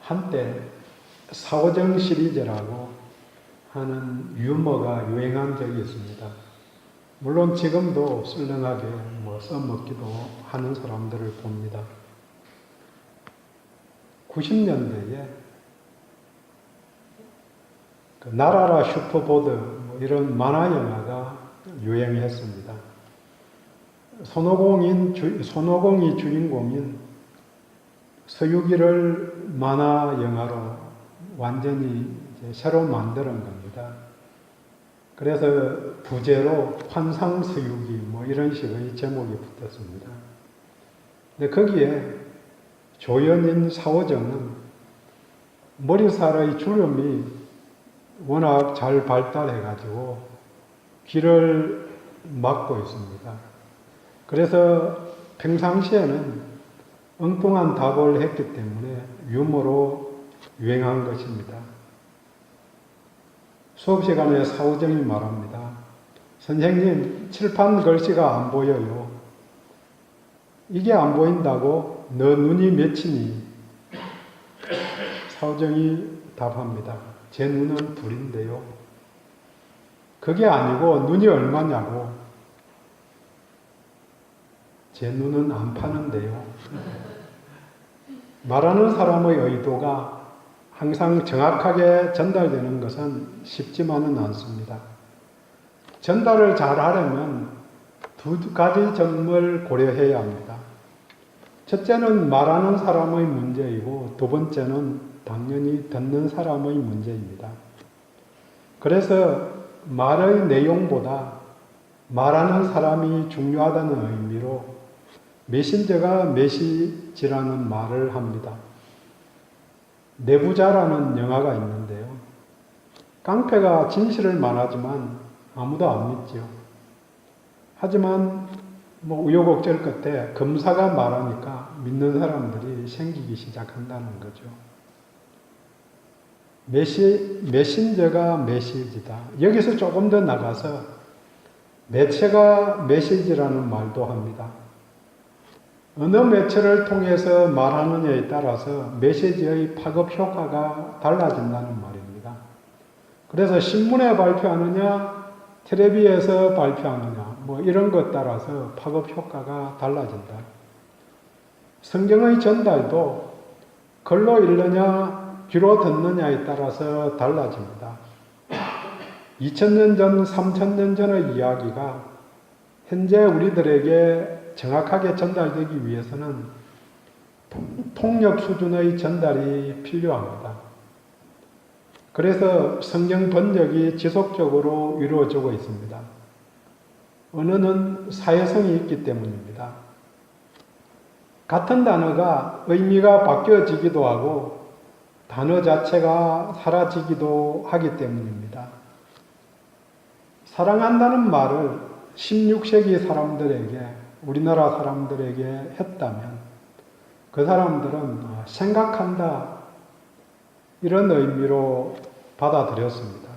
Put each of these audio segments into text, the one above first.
한때 사오정 시리즈라고 하는 유머가 유행한 적이 있습니다. 물론 지금도 썰렁하게 써먹기도 하는 사람들을 봅니다. 90년대에 나라라 슈퍼보드 이런 만화 영화가 유행했습니다. 손오공이 주인공인 서유기를 만화 영화로 완전히 새로 만드는 겁니다. 그래서 부제로 환상 서유기 이런 식의 제목이 붙었습니다. 근데 거기에 조연인 사오정은 머리살의 주름이 워낙 잘 발달해가지고 귀를 막고 있습니다. 그래서 평상시에는 엉뚱한 답을 했기 때문에 유머로 유행한 것입니다. 수업 시간에 사오정이 말합니다. 선생님, 칠판 글씨가 안 보여요. 이게 안 보인다고? 너 눈이 몇이니? 사오정이 답합니다. 제 눈은 둘인데요. 그게 아니고 눈이 얼마냐고. 제 눈은 안 파는데요. 말하는 사람의 의도가 항상 정확하게 전달되는 것은 쉽지만은 않습니다. 전달을 잘 하려면 두 가지 점을 고려해야 합니다. 첫째는 말하는 사람의 문제이고 두 번째는 당연히 듣는 사람의 문제입니다. 그래서 말의 내용보다 말하는 사람이 중요하다는 의미로 메신저가 메시지라는 말을 합니다. 내부자라는 영화가 있는데요. 깡패가 진실을 말하지만 아무도 안 믿죠. 하지만 우여곡절 끝에 검사가 말하니까 믿는 사람들이 생기기 시작한다는 거죠. 메신저가 메시지다. 여기서 조금 더 나가서 매체가 메시지라는 말도 합니다. 어느 매체를 통해서 말하느냐에 따라서 메시지의 파급 효과가 달라진다는 말입니다. 그래서 신문에 발표하느냐, 텔레비에서 발표하느냐, 이런 것 따라서 파급 효과가 달라진다. 성경의 전달도 글로 읽느냐, 귀로 듣느냐에 따라서 달라집니다. 2000년 전, 3000년 전의 이야기가 현재 우리들에게 정확하게 전달되기 위해서는 통역 수준의 전달이 필요합니다. 그래서 성경 번역이 지속적으로 이루어지고 있습니다. 언어는 사회성이 있기 때문입니다. 같은 단어가 의미가 바뀌어지기도 하고 단어 자체가 사라지기도 하기 때문입니다. 사랑한다는 말을 16세기 사람들에게, 우리나라 사람들에게 했다면 그 사람들은 생각한다 이런 의미로 받아들였습니다.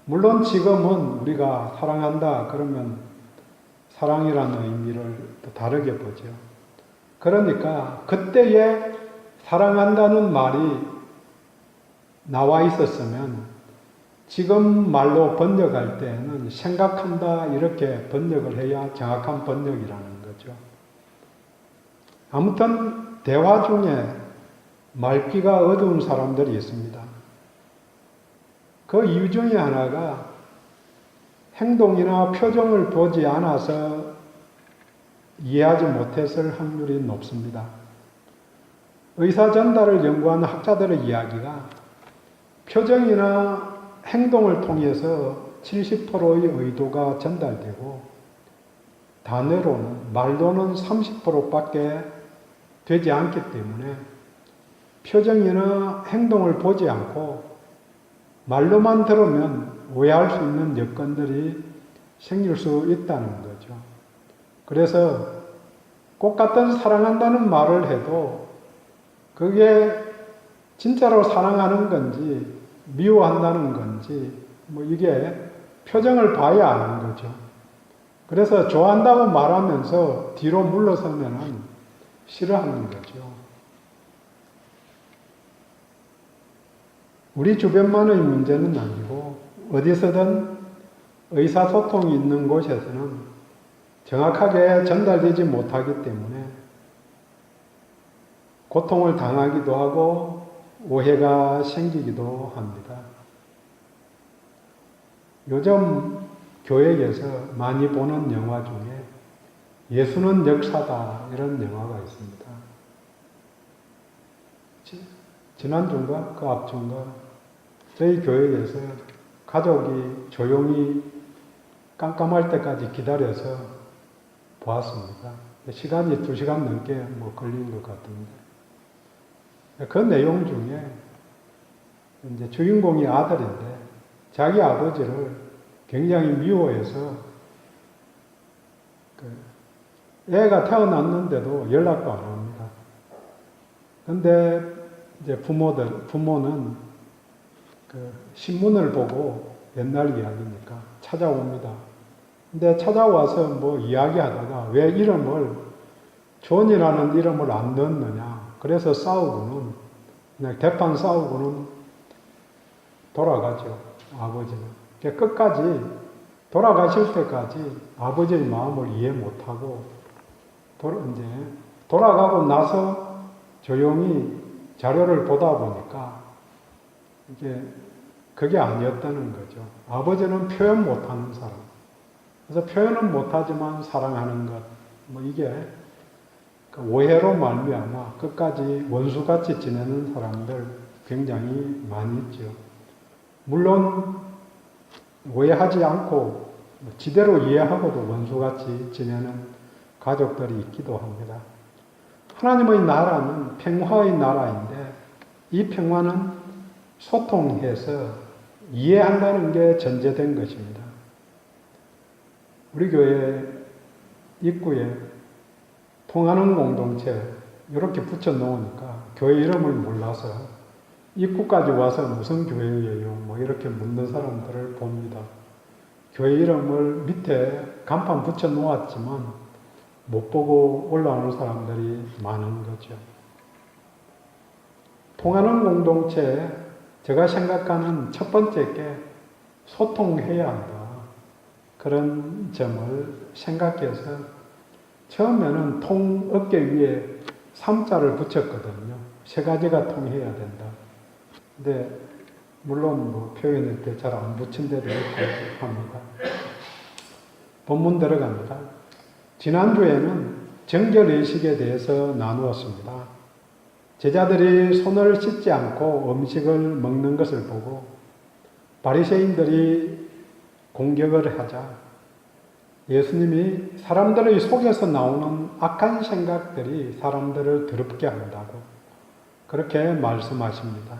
물론 지금은 우리가 사랑한다 그러면 사랑이라는 의미를 또 다르게 보죠. 그러니까 그때에 사랑한다는 말이 나와 있었으면 지금 말로 번역할 때는 생각한다 이렇게 번역을 해야 정확한 번역이라는 거죠. 아무튼 대화 중에 말귀가 어두운 사람들이 있습니다. 그 이유 중에 하나가 행동이나 표정을 보지 않아서 이해하지 못했을 확률이 높습니다. 의사 전달을 연구하는 학자들의 이야기가 표정이나 행동을 통해서 70%의 의도가 전달되고 단어로는, 말로는 30%밖에 되지 않기 때문에 표정이나 행동을 보지 않고 말로만 들으면 오해할 수 있는 여건들이 생길 수 있다는 거죠. 그래서 꽃 같은 사랑한다는 말을 해도 그게 진짜로 사랑하는 건지 미워한다는 건지 이게 표정을 봐야 아는 거죠. 그래서 좋아한다고 말하면서 뒤로 물러서면 싫어하는 거죠. 우리 주변만의 문제는 아니고 어디서든 의사소통이 있는 곳에서는 정확하게 전달되지 못하기 때문에 고통을 당하기도 하고 오해가 생기기도 합니다. 요즘 교회에서 많이 보는 영화 중에 예수는 역사다 이런 영화가 있습니다. 지난주인가 그 앞주인가 저희 교회에서 가족이 조용히 깜깜할 때까지 기다려서 보았습니다. 시간이 2시간 넘게 걸린 것 같은데 그 내용 중에 이제 주인공이 아들인데 자기 아버지를 굉장히 미워해서 애가 태어났는데도 연락도 안 합니다. 근데 이제 부모는 신문을 보고 옛날 이야기니까 찾아옵니다. 근데 찾아와서 이야기하다가 왜 존이라는 이름을 안 넣었느냐. 그래서 싸우고는, 그냥 대판 싸우고는 돌아가죠. 아버지는. 끝까지, 돌아가실 때까지 아버지의 마음을 이해 못하고, 이제 돌아가고 나서 조용히 자료를 보다 보니까 이게 그게 아니었다는 거죠. 아버지는 표현 못하는 사람. 그래서 표현은 못하지만 사랑하는 것. 이게 오해로 말미암아 끝까지 원수같이 지내는 사람들 굉장히 많이 있죠. 물론 오해하지 않고 지대로 이해하고도 원수같이 지내는 가족들이 있기도 합니다. 하나님의 나라는 평화의 나라인데 이 평화는 소통해서 이해한다는 게 전제된 것입니다. 우리 교회 입구에 통하는 공동체 이렇게 붙여 놓으니까 교회 이름을 몰라서 입구까지 와서 무슨 교회예요? 이렇게 묻는 사람들을 봅니다. 교회 이름을 밑에 간판 붙여 놓았지만 못 보고 올라오는 사람들이 많은 거죠. 통하는 공동체, 제가 생각하는 첫 번째 게 소통해야 한다. 그런 점을 생각해서 처음에는 어깨 위에 3자를 붙였거든요. 3가지가 통해야 된다. 근데 물론 표현할 때 잘 안 붙인 데도 있고 합니다. 본문 들어갑니다. 지난주에는 정결의식에 대해서 나누었습니다. 제자들이 손을 씻지 않고 음식을 먹는 것을 보고 바리새인들이 공격을 하자 예수님이 사람들의 속에서 나오는 악한 생각들이 사람들을 더럽게 한다고 그렇게 말씀하십니다.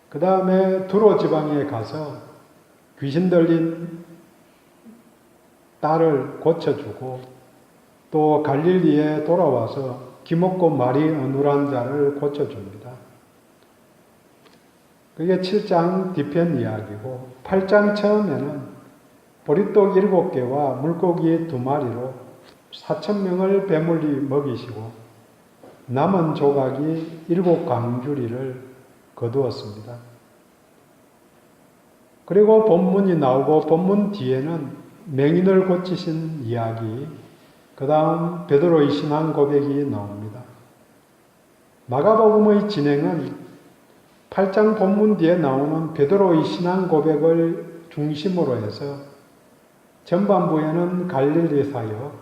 그 다음에 두로 지방에 가서 귀신 들린 딸을 고쳐주고 또 갈릴리에 돌아와서 기먹고 말이 어눌한 자를 고쳐줍니다. 그게 7장 뒤편 이야기고 8장 처음에는 보리떡 7개와 물고기 2마리로 4,000명을 배물리 먹이시고 남은 조각이 7광주리를 거두었습니다. 그리고 본문이 나오고 본문 뒤에는 맹인을 고치신 이야기, 그 다음 베드로의 신앙 고백이 나옵니다. 마가복음의 진행은 8장 본문 뒤에 나오는 베드로의 신앙 고백을 중심으로 해서 전반부에는 갈릴리 사역,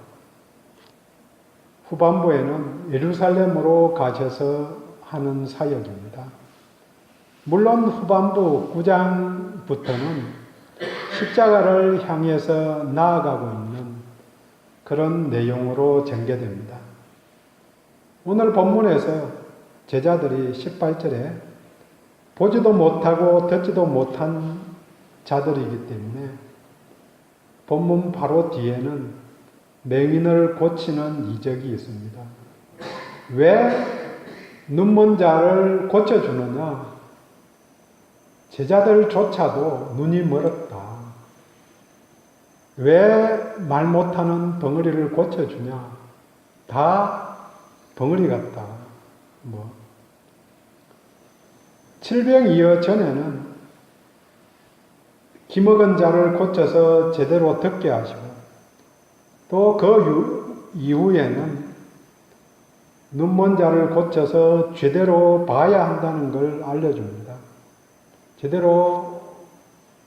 후반부에는 예루살렘으로 가셔서 하는 사역입니다. 물론 후반부 9장부터는 십자가를 향해서 나아가고 있는 그런 내용으로 전개됩니다. 오늘 본문에서 제자들이 18절에 보지도 못하고 듣지도 못한 자들이기 때문에 본문 바로 뒤에는 맹인을 고치는 이적이 있습니다. 왜 눈먼 자를 고쳐주느냐? 제자들조차도 눈이 멀었다. 왜 말 못하는 벙어리를 고쳐주냐? 다 벙어리 같다. 칠병이어 전에는 기먹은 자를 고쳐서 제대로 듣게 하시고, 또 그 이후에는 눈먼 자를 고쳐서 제대로 봐야 한다는 걸 알려줍니다. 제대로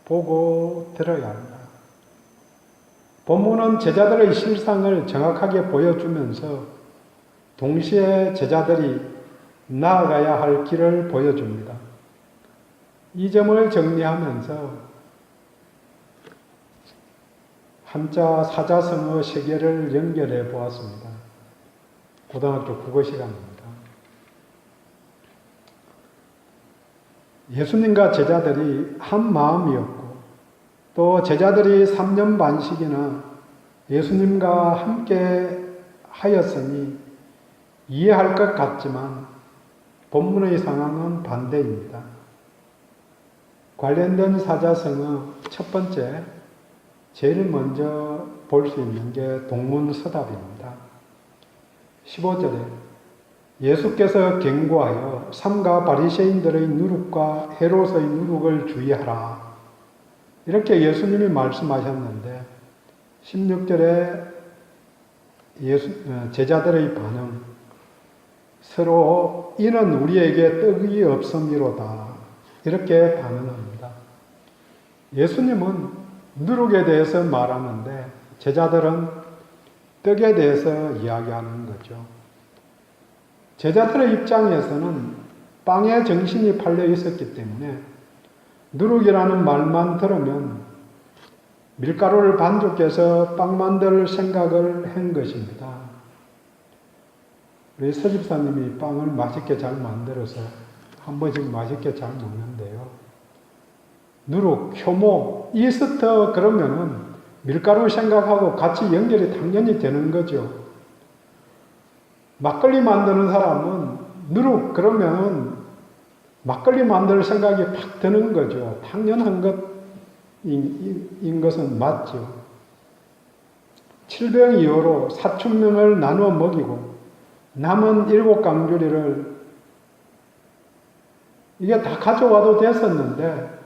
보고 들어야 한다. 본문은 제자들의 실상을 정확하게 보여주면서 동시에 제자들이 나아가야 할 길을 보여줍니다. 이 점을 정리하면서 한자 사자성어 세 개를 연결해 보았습니다. 고등학교 국어 시간입니다. 예수님과 제자들이 한 마음이었고, 또 제자들이 3년 반씩이나 예수님과 함께 하였으니 이해할 것 같지만 본문의 상황은 반대입니다. 관련된 사자성어 첫 번째, 제일 먼저 볼 수 있는 게 동문서답입니다. 15절에 예수께서 경고하여 삼가 바리새인들의 누룩과 헤롯의 누룩을 주의하라. 이렇게 예수님이 말씀하셨는데 16절에 제자들의 반응, 서로 이는 우리에게 떡이 없음이로다. 이렇게 반응합니다. 예수님은 누룩에 대해서 말하는데 제자들은 떡에 대해서 이야기하는 거죠. 제자들의 입장에서는 빵에 정신이 팔려 있었기 때문에 누룩이라는 말만 들으면 밀가루를 반죽해서 빵 만들 생각을 한 것입니다. 우리 서집사님이 빵을 맛있게 잘 만들어서 한 번씩 맛있게 잘 먹는데요. 누룩, 효모, 이스트 그러면은 밀가루 생각하고 같이 연결이 당연히 되는 거죠. 막걸리 만드는 사람은 누룩 그러면 막걸리 만들 생각이 팍 드는 거죠. 당연한 것인 것은 맞죠. 칠병이어로 사춘명을 나누어 먹이고 남은 7강주리를 이게 다 가져와도 됐었는데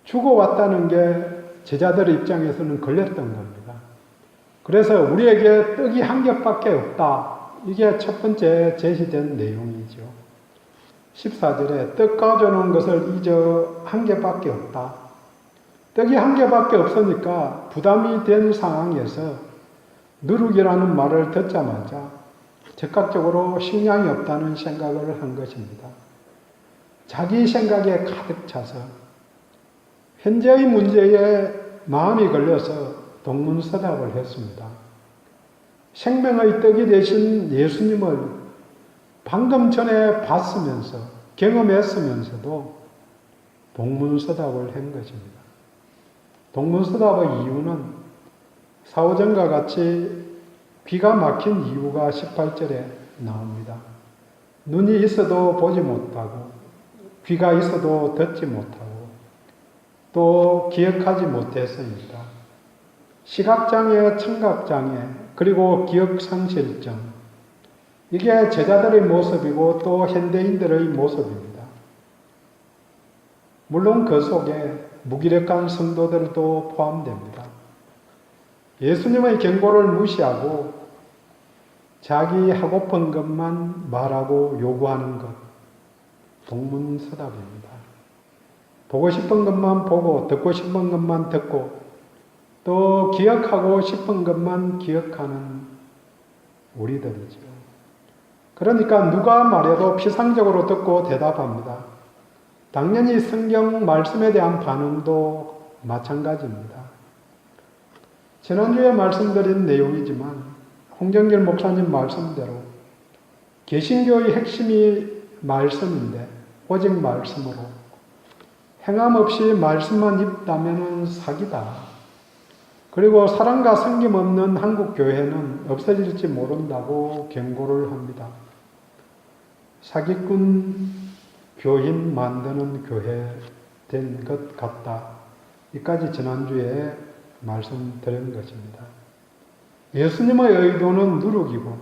주고왔다는 게 제자들의 입장에서는 걸렸던 겁니다. 그래서 우리에게 떡이 한 겹밖에 없다. 이게 첫 번째 제시된 내용이죠. 14절에 떡 가져오는 것을 잊어 한 개밖에 없다. 떡이 한 개밖에 없으니까 부담이 된 상황에서 누룩이라는 말을 듣자마자 즉각적으로 식량이 없다는 생각을 한 것입니다. 자기 생각에 가득 차서 현재의 문제에 마음이 걸려서 동문서답을 했습니다. 생명의 떡이 되신 예수님을 방금 전에 봤으면서 경험했으면서도 동문서답을 한 것입니다. 동문서답의 이유는 사오전과 같이 귀가 막힌 이유가 18절에 나옵니다. 눈이 있어도 보지 못하고 귀가 있어도 듣지 못하고 또 기억하지 못했으니까 시각장애, 청각장애, 그리고 기억상실증 이게 제자들의 모습이고 또 현대인들의 모습입니다. 물론 그 속에 무기력한 성도들도 포함됩니다. 예수님의 경고를 무시하고 자기 하고픈 것만 말하고 요구하는 것, 동문서답입니다. 보고 싶은 것만 보고 듣고 싶은 것만 듣고 또 기억하고 싶은 것만 기억하는 우리들이죠. 그러니까 누가 말해도 피상적으로 듣고 대답합니다. 당연히 성경 말씀에 대한 반응도 마찬가지입니다. 지난주에 말씀드린 내용이지만 홍정길 목사님 말씀대로 개신교의 핵심이 말씀인데 오직 말씀으로 행함 없이 말씀만 입다면 사기다. 그리고 사랑과 섬김 없는 한국 교회는 없어질지 모른다고 경고를 합니다. 사기꾼 교인 만드는 교회 된 것 같다. 이까지 지난주에 말씀드린 것입니다. 예수님의 의도는 누룩이고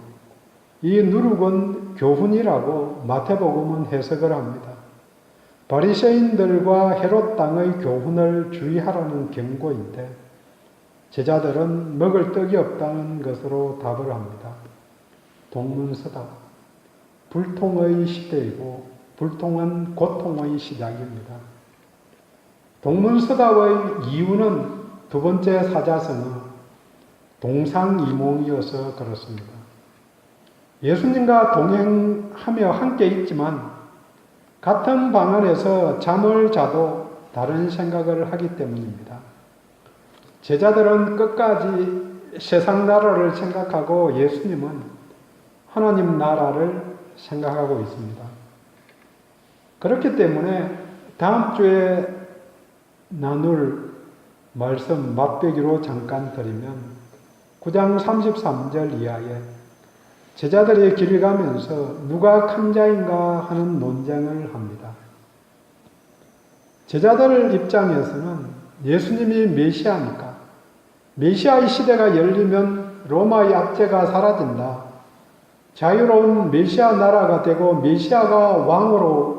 이 누룩은 교훈이라고 마태복음은 해석을 합니다. 바리새인들과 헤롯 땅의 교훈을 주의하라는 경고인데 제자들은 먹을 떡이 없다는 것으로 답을 합니다. 동문서답. 불통의 시대이고 불통은 고통의 시작입니다. 동문서답의 이유는 두 번째 사자성어 동상이몽이어서 그렇습니다. 예수님과 동행하며 함께 있지만 같은 방 안에서 잠을 자도 다른 생각을 하기 때문입니다. 제자들은 끝까지 세상 나라를 생각하고 예수님은 하나님 나라를 생각하고 있습니다. 그렇기 때문에 다음 주에 나눌 말씀 맛보기로 잠깐 드리면 9장 33절 이하에 제자들이 길 가면서 누가 큰 자인가 하는 논쟁을 합니다. 제자들 입장에서는 예수님이 메시아니까 메시아의 시대가 열리면 로마의 압제가 사라진다. 자유로운 메시아 나라가 되고 메시아가 왕으로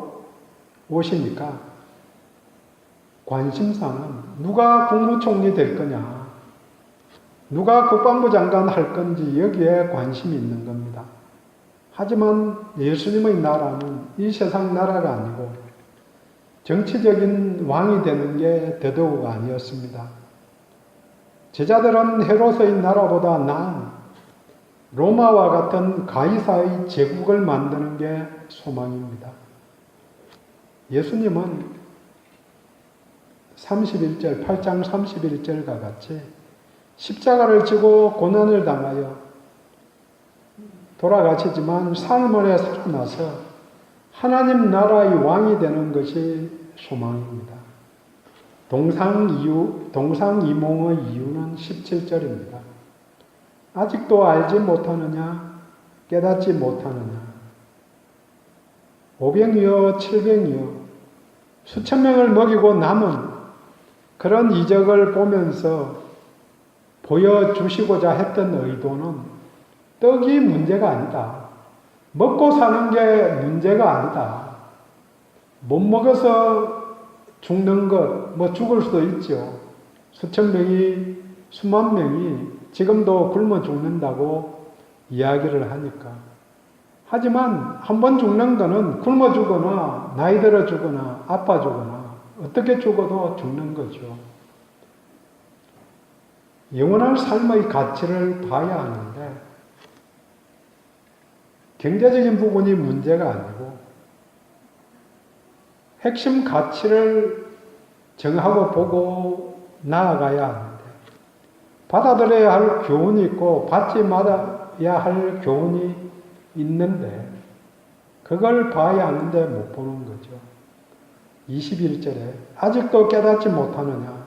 오시니까 관심사는 누가 국무총리 될 거냐, 누가 국방부 장관 할 건지 여기에 관심이 있는 겁니다. 하지만 예수님의 나라는 이 세상 나라가 아니고 정치적인 왕이 되는 게 더더욱 아니었습니다. 제자들은 헤롯의 나라보다 나은 로마와 같은 가이사의 제국을 만드는 게 소망입니다. 예수님은 31절, 8장 31절과 같이 십자가를 지고 고난을 당하여 돌아가시지만 삶을 살아나서 하나님 나라의 왕이 되는 것이 소망입니다. 동상이몽의 이유는 17절입니다. 아직도 알지 못하느냐, 깨닫지 못하느냐. 오병이어 칠병이어 수천 명을 먹이고 남은 그런 이적을 보면서 보여주시고자 했던 의도는 떡이 문제가 아니다. 먹고 사는 게 문제가 아니다. 못 먹어서 죽는 것, 죽을 수도 있죠. 수천 명이, 수만 명이 지금도 굶어 죽는다고 이야기를 하니까. 하지만 한 번 죽는 거는 굶어 죽거나 나이 들어 죽거나 아파 죽거나 어떻게 죽어도 죽는 거죠. 영원한 삶의 가치를 봐야 하는데 경제적인 부분이 문제가 아니고 핵심 가치를 정하고 보고 나아가야 하는데 받아들여야 할 교훈이 있고 받지 말아야 할 교훈이 있는데 그걸 봐야 하는데 못 보는 거죠. 21절에 아직도 깨닫지 못하느냐?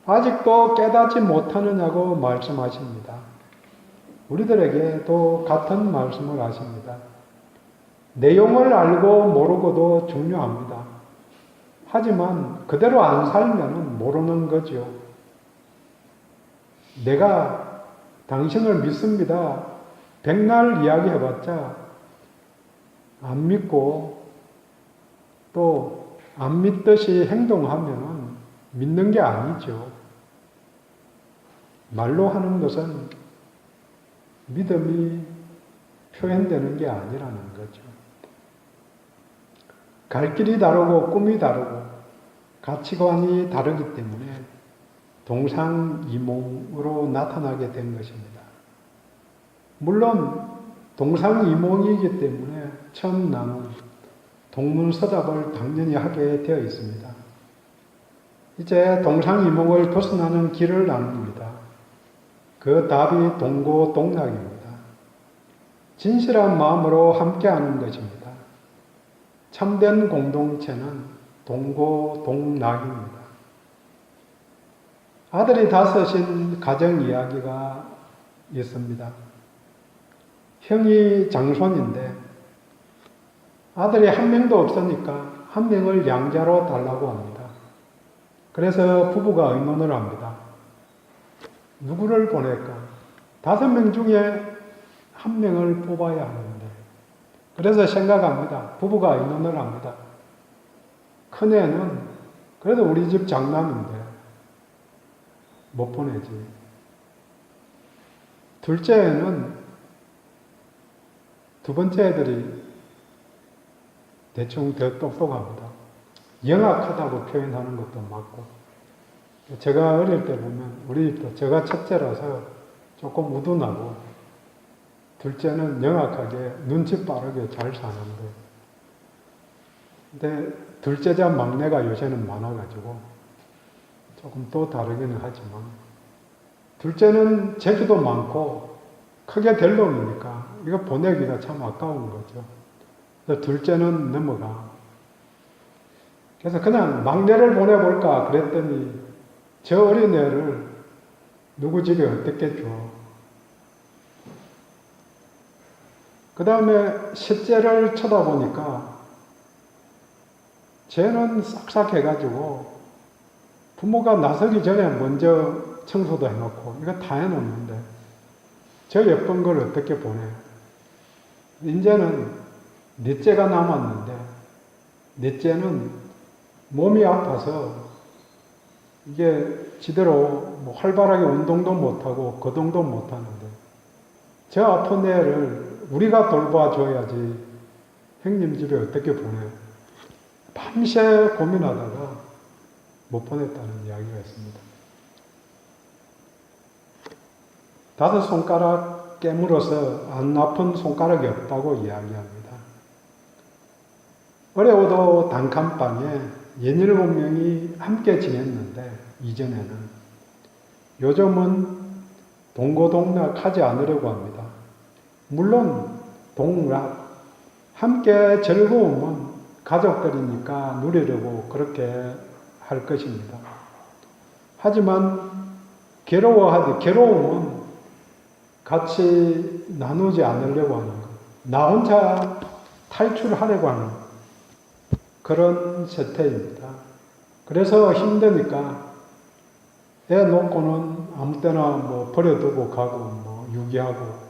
아직도 깨닫지 못하느냐고 말씀하십니다. 우리들에게도 같은 말씀을 하십니다. 내용을 알고 모르고도 중요합니다. 하지만 그대로 안 살면 모르는 거죠. 내가 당신을 믿습니다. 백날 이야기해봤자 안 믿고 또 안 믿듯이 행동하면 믿는 게 아니죠. 말로 하는 것은 믿음이 표현되는 게 아니라는 거죠. 갈 길이 다르고 꿈이 다르고 가치관이 다르기 때문에 동상이몽으로 나타나게 된 것입니다. 물론 동상이몽이기 때문에 처음 나눈 동문서답을 당연히 하게 되어 있습니다. 이제 동상이몽을 벗어나는 길을 나눕니다. 그 답이 동고동락입니다. 진실한 마음으로 함께하는 것입니다. 참된 공동체는 동고동락입니다. 아들이 5인 가정 이야기가 있습니다. 형이 장손인데 아들이 한 명도 없으니까 한 명을 양자로 달라고 합니다. 그래서 부부가 의논을 합니다. 누구를 보낼까? 5명 중에 한 명을 뽑아야 하는데. 그래서 생각합니다. 부부가 의논을 합니다. 큰애는 그래도 우리 집 장남인데 못 보내지. 둘째 애는 두 번째 애들이 대충 더 똑똑합니다. 영악하다고 표현하는 것도 맞고. 제가 어릴 때 보면 우리 집도 제가 첫째라서 조금 우둔하고 둘째는 영악하게 눈치 빠르게 잘 사는데, 근데 둘째자 막내가 요새는 많아가지고 조금 또 다르기는 하지만, 둘째는 재주도 많고 크게 될 놈이니까 이거 보내기가 참 아까운 거죠. 그래서 둘째는 넘어가. 그래서 그냥 막내를 보내볼까 그랬더니 저 어린애를 누구 집에 어떻게 줘. 그 다음에 셋째를 쳐다보니까 쟤는 싹싹해가지고 부모가 나서기 전에 먼저 청소도 해놓고 이거 다 해놓는데 저 예쁜 걸 어떻게 보내. 이제는 넷째가 남았는데 넷째는 몸이 아파서 이게 지대로 뭐 활발하게 운동도 못하고 거동도 못하는데 저 아픈 애를 우리가 돌봐줘야지 형님 집에 어떻게 보내. 밤새 고민하다가 못 보냈다는 이야기가 있습니다. 5 손가락 깨물어서 안 아픈 손가락이 없다고 이야기합니다. 어려워도 단칸방에 17명이 함께 지냈는데 이전에는, 요즘은 동고동락 하지 않으려고 합니다. 물론 동락, 함께 즐거움은 가족들이니까 누리려고 그렇게 할 것입니다. 하지만 괴로움은 같이 나누지 않으려고 하는 것, 나 혼자 탈출하려고 하는 그런 세태입니다. 그래서 힘드니까 애 놓고는 아무 때나 뭐 버려두고 가고 뭐 유기하고,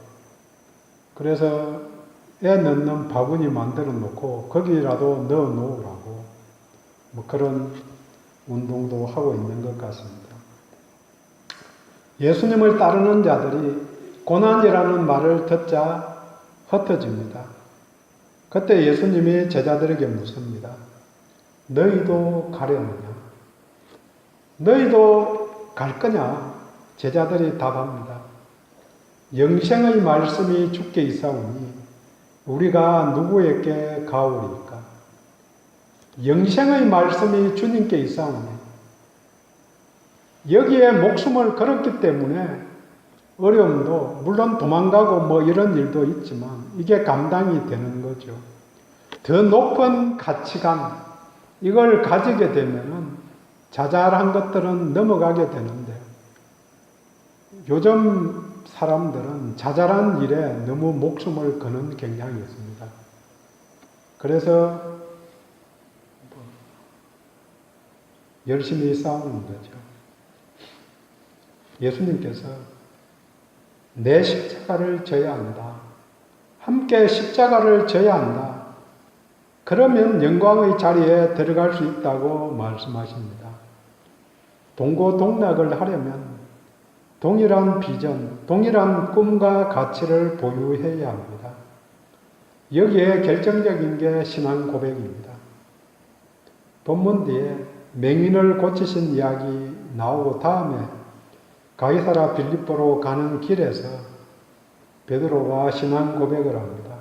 그래서 애 넣는 바구니 만들어 놓고 거기라도 넣어 놓으라고 뭐 그런 운동도 하고 있는 것 같습니다. 예수님을 따르는 자들이 고난이라는 말을 듣자 흩어집니다. 그때 예수님이 제자들에게 묻습니다. 너희도 가려느냐? 너희도 갈 거냐? 제자들이 답합니다. 영생의 말씀이 주께 있사오니 우리가 누구에게 가오리까? 영생의 말씀이 주님께 있사오니 여기에 목숨을 걸었기 때문에 어려움도, 물론 도망가고 뭐 이런 일도 있지만 이게 감당이 되는 거죠. 더 높은 가치관, 이걸 가지게 되면은 자잘한 것들은 넘어가게 되는데, 요즘 사람들은 자잘한 일에 너무 목숨을 거는 경향이 있습니다. 그래서 열심히 싸우는 거죠. 예수님께서 내 십자가를 져야 한다. 함께 십자가를 져야 한다. 그러면 영광의 자리에 들어갈 수 있다고 말씀하십니다. 동고동락을 하려면 동일한 비전, 동일한 꿈과 가치를 보유해야 합니다. 여기에 결정적인 게 신앙 고백입니다. 본문 뒤에 맹인을 고치신 이야기 나오고 다음에 가이사라 빌립보로 가는 길에서 베드로가 신앙 고백을 합니다.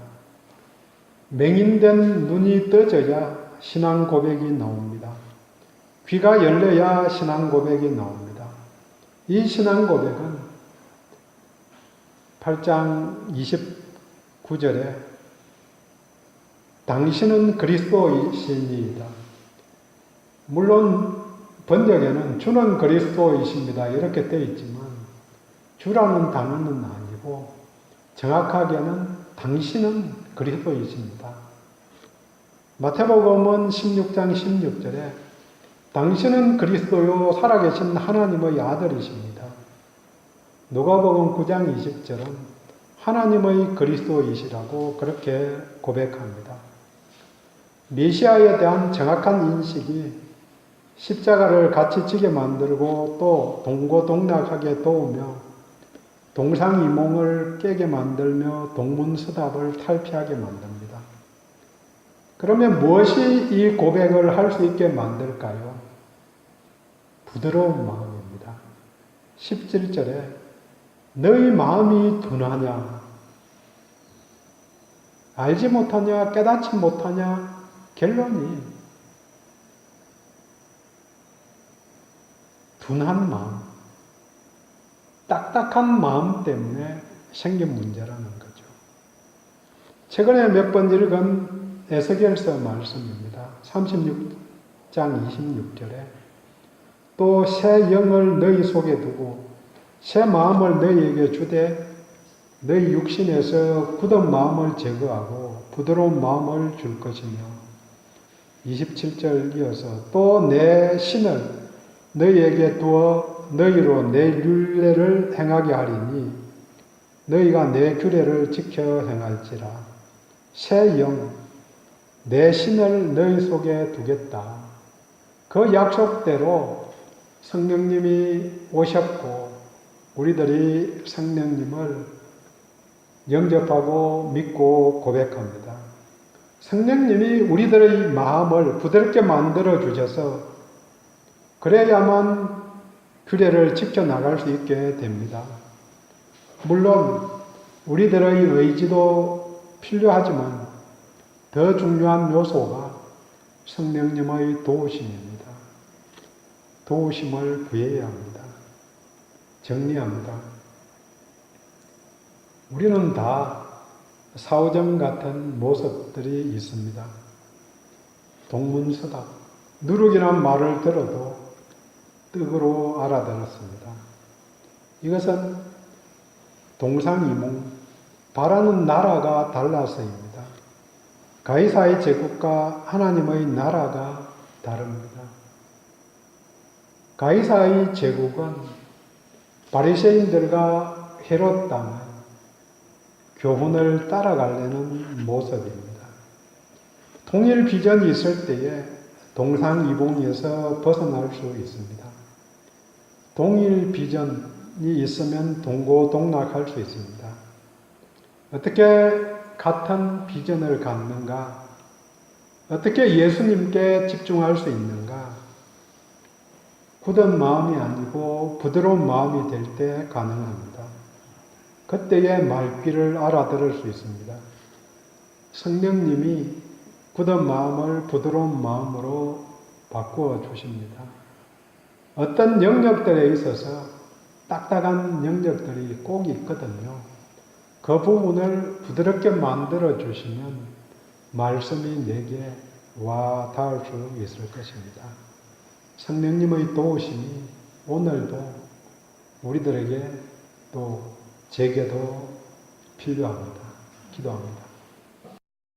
맹인된 눈이 떠져야 신앙 고백이 나옵니다. 귀가 열려야 신앙 고백이 나옵니다. 이 신앙 고백은 8장 29절에 당신은 그리스도이시니이다. 물론 번역에는 주는 그리스도이십니다 이렇게 되어 있지만 주라는 단어는 아니고 정확하게는 당신은 그리스도이십니다. 마태복음은 16장 16절에 당신은 그리스도요 살아계신 하나님의 아들이십니다. 누가복음 9장 20절은 하나님의 그리스도이시라고 그렇게 고백합니다. 메시아에 대한 정확한 인식이 십자가를 같이 지게 만들고 또 동고동락하게 도우며 동상이몽을 깨게 만들며 동문서답을 탈피하게 만듭니다. 그러면 무엇이 이 고백을 할 수 있게 만들까요? 부드러운 마음입니다. 17절에 너희 마음이 둔하냐? 알지 못하냐? 깨닫지 못하냐? 결론이 둔한 마음, 딱딱한 마음 때문에 생긴 문제라는 거죠. 최근에 몇 번 읽은 에스겔서 말씀입니다. 36장 26절에 또 새 영을 너희 속에 두고 새 마음을 너희에게 주되 너희 육신에서 굳은 마음을 제거하고 부드러운 마음을 줄 것이며 27절 이어서 또 내 신을 너희에게 두어 너희로 내 율례를 행하게 하리니 너희가 내 규례를 지켜 행할지라. 새 영, 내 신을 너희 속에 두겠다. 그 약속대로 성령님이 오셨고 우리들이 성령님을 영접하고 믿고 고백합니다. 성령님이 우리들의 마음을 부드럽게 만들어 주셔서 그래야만 규례를 지켜나갈 수 있게 됩니다. 물론 우리들의 의지도 필요하지만 더 중요한 요소가 성령님의 도우심입니다. 도우심을 구해야 합니다. 정리합니다. 우리는 다 사오정 같은 모습들이 있습니다. 동문서답, 누룩이란 말을 들어도 뜻으로 알아들었습니다. 이것은 동상이몽, 바라는 나라가 달라서입니다. 가이사의 제국과 하나님의 나라가 다릅니다. 가이사의 제국은 바리새인들과 헤롯 당의 교훈을 따라가려는 모습입니다. 통일 비전이 있을 때에 동상이몽에서 벗어날 수 있습니다. 동일 비전이 있으면 동고동락할 수 있습니다. 어떻게 같은 비전을 갖는가? 어떻게 예수님께 집중할 수 있는가? 굳은 마음이 아니고 부드러운 마음이 될 때 가능합니다. 그때의 말귀를 알아들을 수 있습니다. 성령님이 굳은 마음을 부드러운 마음으로 바꾸어 주십니다. 어떤 영역들에 있어서 딱딱한 영역들이 꼭 있거든요. 그 부분을 부드럽게 만들어 주시면 말씀이 내게 와 닿을 수 있을 것입니다. 성령님의 도우심이 오늘도 우리들에게 또 제게도 필요합니다. 기도합니다.